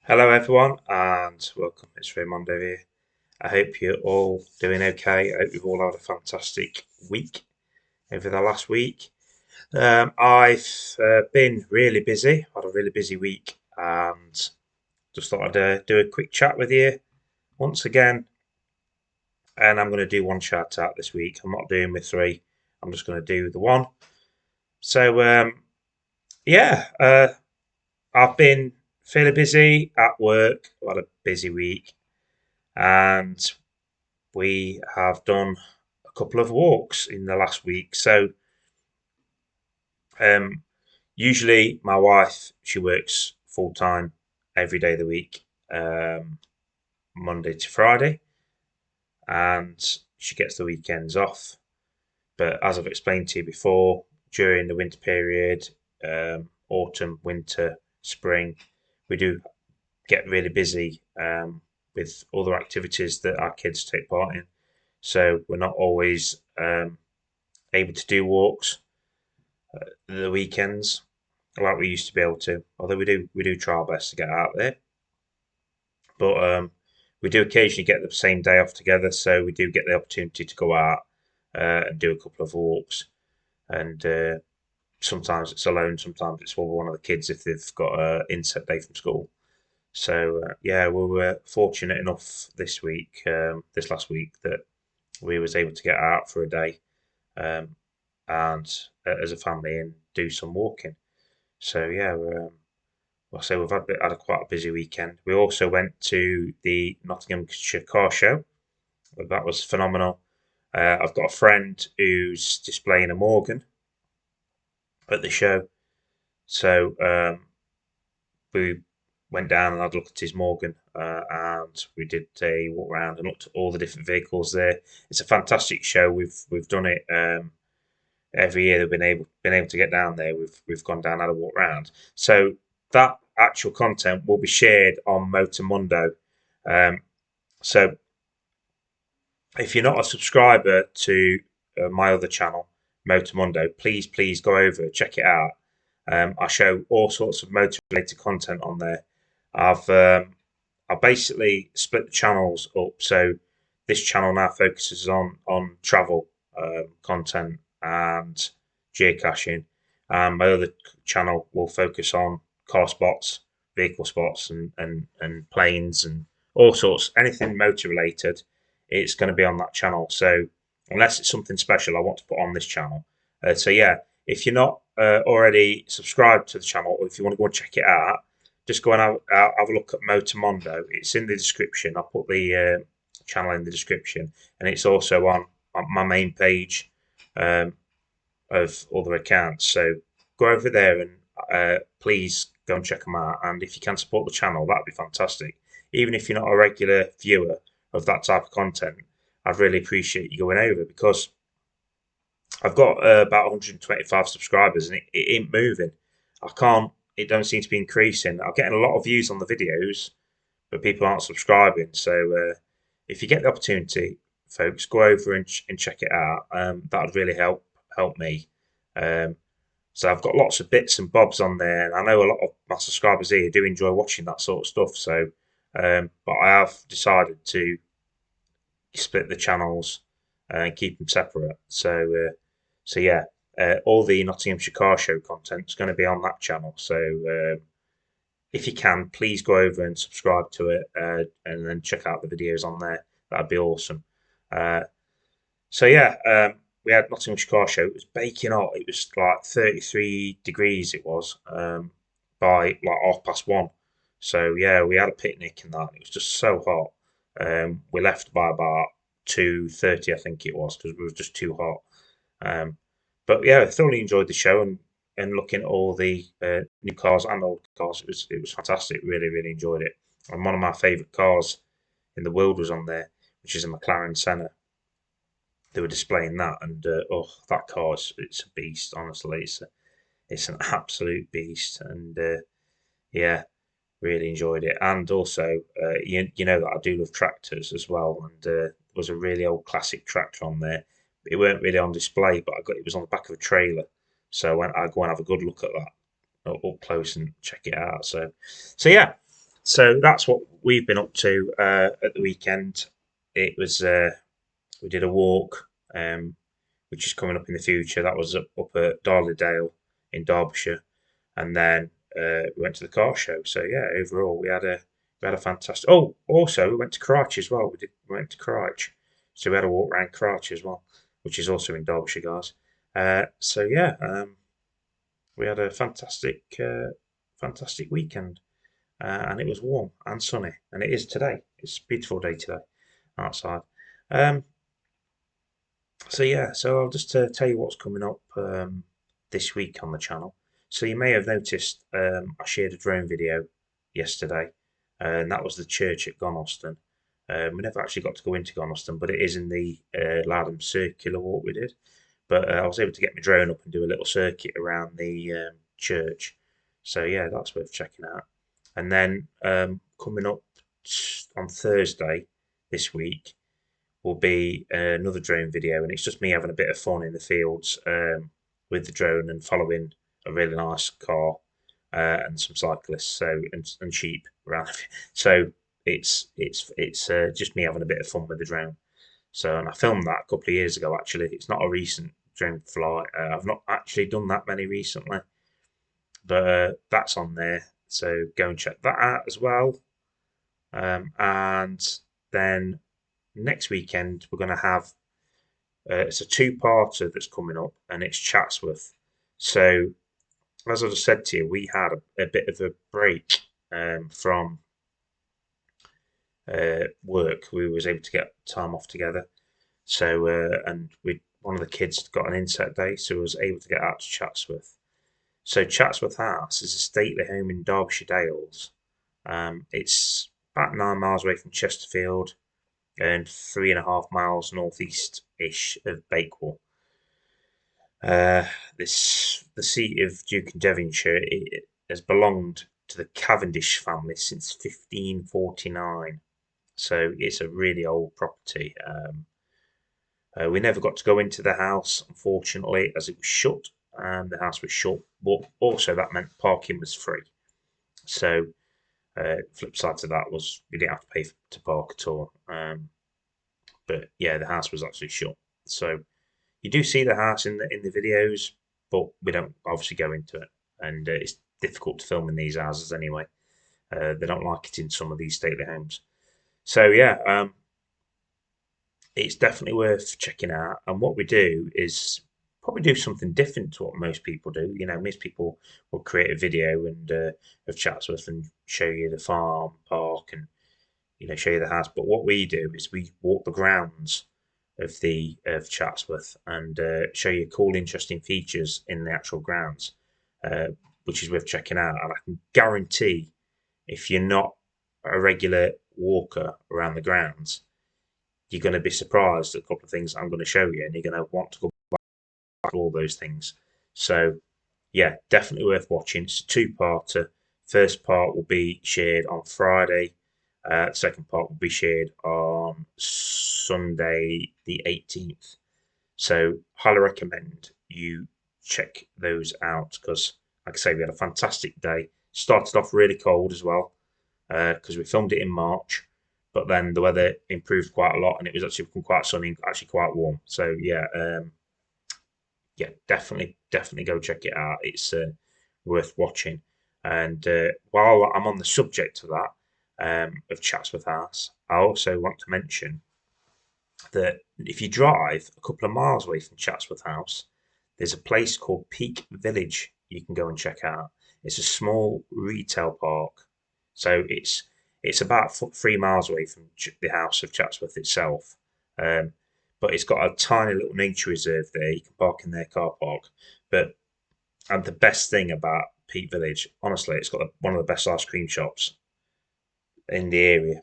Hello, everyone, and welcome. It's Raymondo here. I hope you're all doing okay. I hope you've all had a fantastic week over the last week. I've been really busy, had a really busy week, and just thought I'd do a quick chat with you once again. And I'm going to do one shout out this week. I'm not doing my three, I'm just going to do the one. So, yeah, I've been fairly busy at work. I've had a busy week, and we have done a couple of walks in the last week. So um, usually my wife, she works full time every day of the week, um, Monday to Friday, and she gets the weekends off. But as I've explained to you before, during the winter period, autumn, winter, spring, we do get really busy with other activities that our kids take part in. So we're not always able to do walks the weekends like we used to be able to. Although we do try our best to get out there, but we do occasionally get the same day off together, so we do get the opportunity to go out and do a couple of walks. And sometimes it's alone, sometimes it's with one of the kids if they've got an inset day from school. So yeah, we were fortunate enough this last week, that we was able to get out for a day, um, and as a family, and do some walking. So yeah, well, so we've had a quite a busy weekend. We also went to the Nottinghamshire Car Show. That was phenomenal. I've got a friend who's displaying a Morgan at the show, so we went down and had a look at his Morgan, and we did a walk around and looked at all the different vehicles there. It's a fantastic show. We've done it every year. They've been able to get down there. We've gone down and had a walk around. So that actual content will be shared on Motomundo. Um, so if you're not a subscriber to my other channel, Motomundo, please go over, check it out. I show all sorts of motor related content on there. I basically split the channels up, so this channel now focuses on travel content and geocaching, and my other channel will focus on car spots, vehicle spots, and planes and all sorts, anything motor related. It's going to be on that channel. So unless it's something special I want to put on this channel, so yeah, if you're not already subscribed to the channel, or if you want to go and check it out, just go and have a look at Motomondo. It's in the description. I'll put the channel in the description, and it's also on my main page um, of other accounts. So go over there and please go and check them out. And if you can support the channel, that'd be fantastic. Even if you're not a regular viewer of that type of content, I'd really appreciate you going over, because I've got about 125 subscribers, and it ain't moving. I can't. It don't seem to be increasing. I'm getting a lot of views on the videos, but people aren't subscribing. So if you get the opportunity, folks, go over and check it out. That would really help me. Um, so I've got lots of bits and bobs on there, and I know a lot of my subscribers here do enjoy watching that sort of stuff. So, but I have decided to split the channels and keep them separate. So yeah, all the Nottinghamshire Car Show content is going to be on that channel. So if you can, please go over and subscribe to it, and then check out the videos on there. That'd be awesome. Uh, so yeah, we had Nottinghamshire Car Show. It was baking hot. It was like 33 degrees. It was by like 1:30. So yeah, we had a picnic and that. It was just so hot. We left by about 2:30, I think it was, because it was just too hot. Um, but yeah, I thoroughly enjoyed the show, and looking at all the new cars and old cars. It was fantastic. Really enjoyed it. And one of my favourite cars in the world was on there, which is a McLaren Senna. They were displaying that, and oh, that car it's a beast. Honestly, it's an absolute beast, and yeah, really enjoyed it. And also, you know that I do love tractors as well, and there was a really old classic tractor on there. It weren't really on display, but it was on the back of a trailer, so I go and have a good look at that up close and check it out. So yeah, So that's what we've been up to at the weekend. It was we did a walk, which is coming up in the future. That was up at Darley in Derbyshire, and then we went to the car show. So yeah, overall we had a fantastic. Oh, also we went to Crouch as well. We went to Crouch, so we had a walk around Crouch as well, which is also in Derbyshire, guys. So yeah, we had a fantastic weekend, and it was warm and sunny, and it is today. It's a beautiful day today outside. Um, so yeah, so I'll just tell you what's coming up this week on the channel. So you may have noticed I shared a drone video yesterday, and that was the church at Gonoston. We never actually got to go into Gonoston, but it is in the Loudham circular walk we did. But I was able to get my drone up and do a little circuit around the church. So yeah, that's worth checking out. And then coming up on Thursday this week will be another drone video, and it's just me having a bit of fun in the fields with the drone and following a really nice car and some cyclists, so and sheep around. So it's just me having a bit of fun with the drone. So and I filmed that a couple of years ago. Actually, it's not a recent drone flight. I've not actually done that many recently, but that's on there. So go and check that out as well. And then next weekend we're going to have it's a two-parter that's coming up, and it's Chatsworth. So as I just said to you, we had a bit of a break from work. We was able to get time off together. So and we one of the kids got an inset day, so we was able to get out to Chatsworth. So Chatsworth House is a stately home in Derbyshire Dales. It's about 9 miles away from Chesterfield and 3.5 miles northeast-ish of Bakewell. This the seat of Duke and Devonshire. It has belonged to the Cavendish family since 1549, so it's a really old property. We never got to go into the house, unfortunately, as it was shut. The house was shut, but also that meant parking was free. So, flip side to that was we didn't have to pay to park at all. But yeah, the house was actually shut. So you do see the house in the videos, but we don't obviously go into it, and it's difficult to film in these houses anyway. They don't like it in some of these stately homes. So yeah, it's definitely worth checking out. And what we do is probably do something different to what most people do. You know, most people will create a video and of Chatsworth and show you the farm, park, and show you the house. But what we do is we walk the grounds of Chatsworth and show you cool, interesting features in the actual grounds, uh, which is worth checking out. And I can guarantee, if you're not a regular walker around the grounds, you're going to be surprised at a couple of things I'm going to show you, and you're going to want to go back to all those things. So, yeah, definitely worth watching. It's a two-parter. First part will be shared on Friday. Second part will be shared on Sunday the 18th. So, highly recommend you check those out because, like I say, we had a fantastic day. Started off really cold as well because we filmed it in March, but then the weather improved quite a lot and it was actually quite sunny, actually quite warm. So yeah, definitely go check it out. It's worth watching. And while I'm on the subject of that, of Chatsworth House, I also want to mention that if you drive a couple of miles away from Chatsworth House, there's a place called Peak Village you can go and check out. It's a small retail park, so it's about 3 miles away from the house of Chatsworth itself. Um, but it's got a tiny little nature reserve there. You can park in their car park. But and the best thing about Peak Village, honestly, it's got one of the best ice cream shops in the area.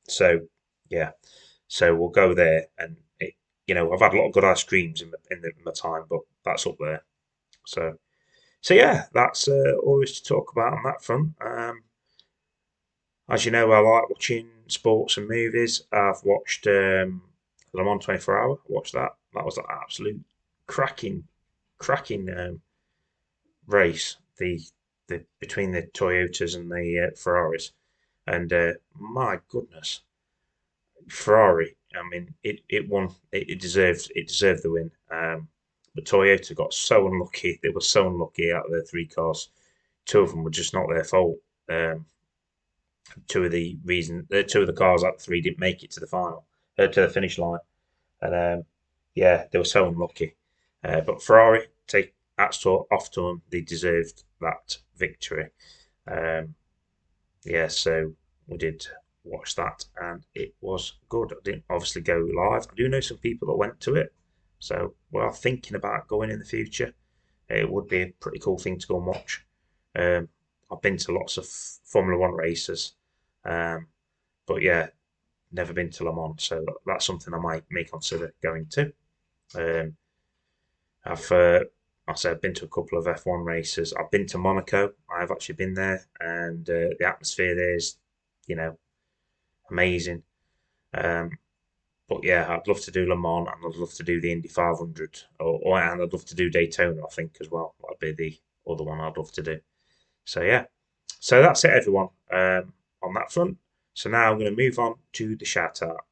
So yeah, so we'll go there, and I've had a lot of good ice creams in my time, but that's up there. So yeah, that's all there is to talk about on that front. As you know, I like watching sports and movies. I've watched Le Mans 24 Hour. I watched that. That was an absolute cracking race. The between the Toyotas and the Ferraris. And my goodness, Ferrari. I mean, it won. It deserved the win. But Toyota got so unlucky. They were so unlucky out of their three cars. Two of them were just not their fault. Um, two of the cars out of three didn't make it to the to the finish line, and yeah, they were so unlucky. But Ferrari, take hats off to them. They deserved that victory. Um, yeah, so we did watch that, and it was good. I didn't obviously go live. I do know some people that went to it, so we're thinking about going in the future. It would be a pretty cool thing to go and watch. Um, I've been to lots of Formula One races, um, but yeah, never been to Le Mans, so that's something I may consider going to. Um, I've I said I've been to a couple of F1 races. I've been to Monaco. I've actually been there, and the atmosphere there is, you know, amazing. Um, but yeah, I'd love to do Le Mans, and I'd love to do the Indy 500, and I'd love to do Daytona, I think, as well. That'd be the other one I'd love to do. So yeah, so that's it, everyone, on that front. So now I'm going to move on to the shout out.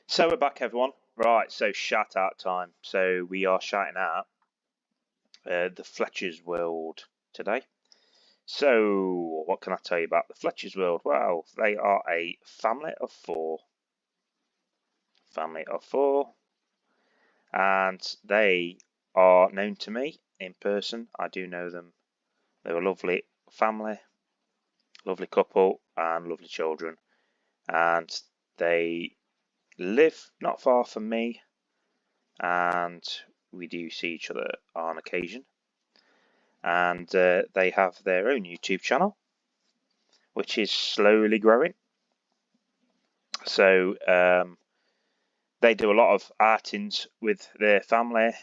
So we're back, everyone. Right, so shout out time. So we are shouting out the Fletcher's World today. So what can I tell you about the Fletcher's World? Well, they are a family of four. Family of four. And they are known to me in person. I do know them. They're a lovely family, lovely couple, and lovely children. And they live not far from me, and we do see each other on occasion. And they have their own YouTube channel, which is slowly growing. So they do a lot of outings with their family,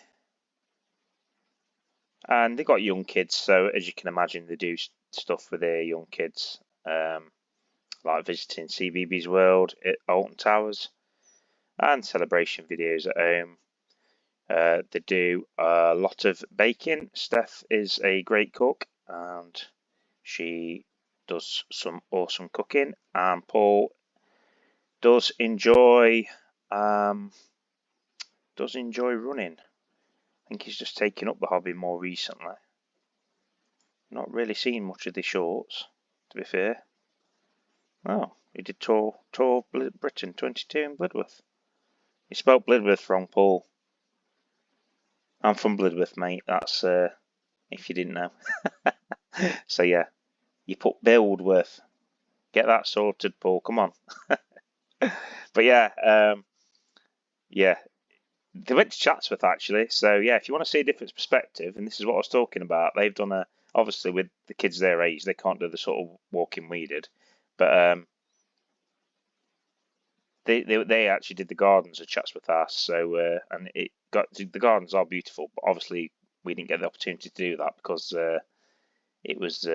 and they got young kids. So as you can imagine, they do stuff with their young kids, like visiting CBeebies World at Alton Towers and celebration videos at home. They do a lot of baking. Steph is a great cook, and she does some awesome cooking. And Paul does enjoy running. I think he's just taken up the hobby more recently. Not really seen much of the shorts, to be fair. Oh, he did Tour Britain 22 in Blidworth. He spelled Blidworth wrong, Paul. I'm from Blidworth, mate. That's if you didn't know. So yeah, you put Buildworth. Get that sorted, Paul. Come on. But yeah, yeah. They went to Chatsworth actually. So yeah, if you want to see a different perspective, and this is what I was talking about, they've done obviously with the kids their age, they can't do the sort of walking we did, but they actually did the gardens at Chatsworth House. So and the gardens are beautiful, but obviously we didn't get the opportunity to do that because it was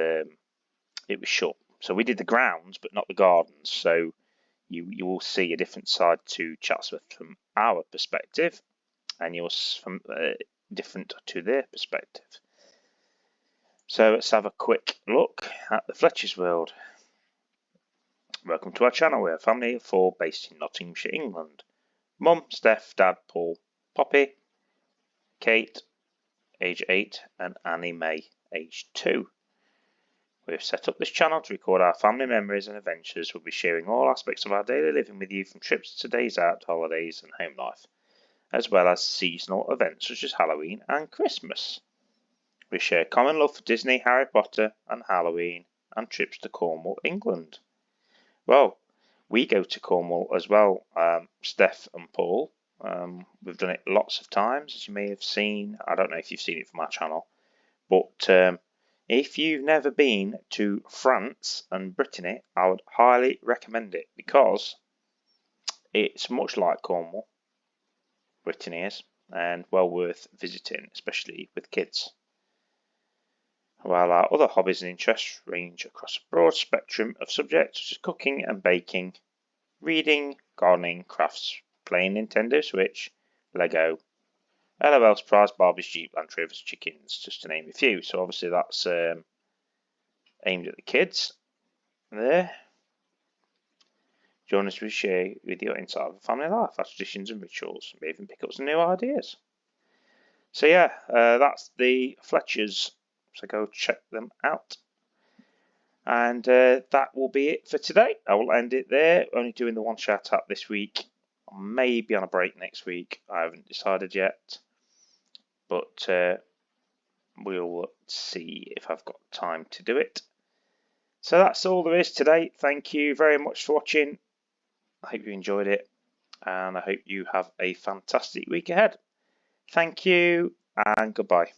shut. So we did the grounds, but not the gardens. So you will see a different side to Chatsworth from our perspective, and yours from different to their perspective. So let's have a quick look at the Fletcher's World. Welcome to our channel. We're a family of four based in Nottinghamshire, England. Mum, Steph, Dad, Paul, Poppy, Kate, age 8, and Annie May, age 2. We have set up this channel to record our family memories and adventures. We'll be sharing all aspects of our daily living with you, from trips to days out, holidays and home life, as well as seasonal events such as Halloween and Christmas. We share common love for Disney, Harry Potter and Halloween, and trips to Cornwall, England. Well, we go to Cornwall as well, Steph and Paul. We've done it lots of times, as you may have seen. I don't know if you've seen it from our channel, but if you've never been to France and Brittany, I would highly recommend it because it's much like Cornwall, Brittany is, and well worth visiting, especially with kids. While our other hobbies and interests range across a broad spectrum of subjects such as cooking and baking, reading, gardening, crafts, playing Nintendo Switch, Lego, LOL Surprise, Barbie's Jeep, Land Rover's Chickens, just to name a few. So obviously that's aimed at the kids there. Join us to share with your insight of family life, our traditions and rituals, maybe even pick up some new ideas. So yeah, that's the Fletchers. So go check them out. And that will be it for today. I will end it there. Only doing the one shout out this week. Maybe on a break next week. I haven't decided yet. But we'll see if I've got time to do it. So that's all there is today. Thank you very much for watching. I hope you enjoyed it. And I hope you have a fantastic week ahead. Thank you and goodbye.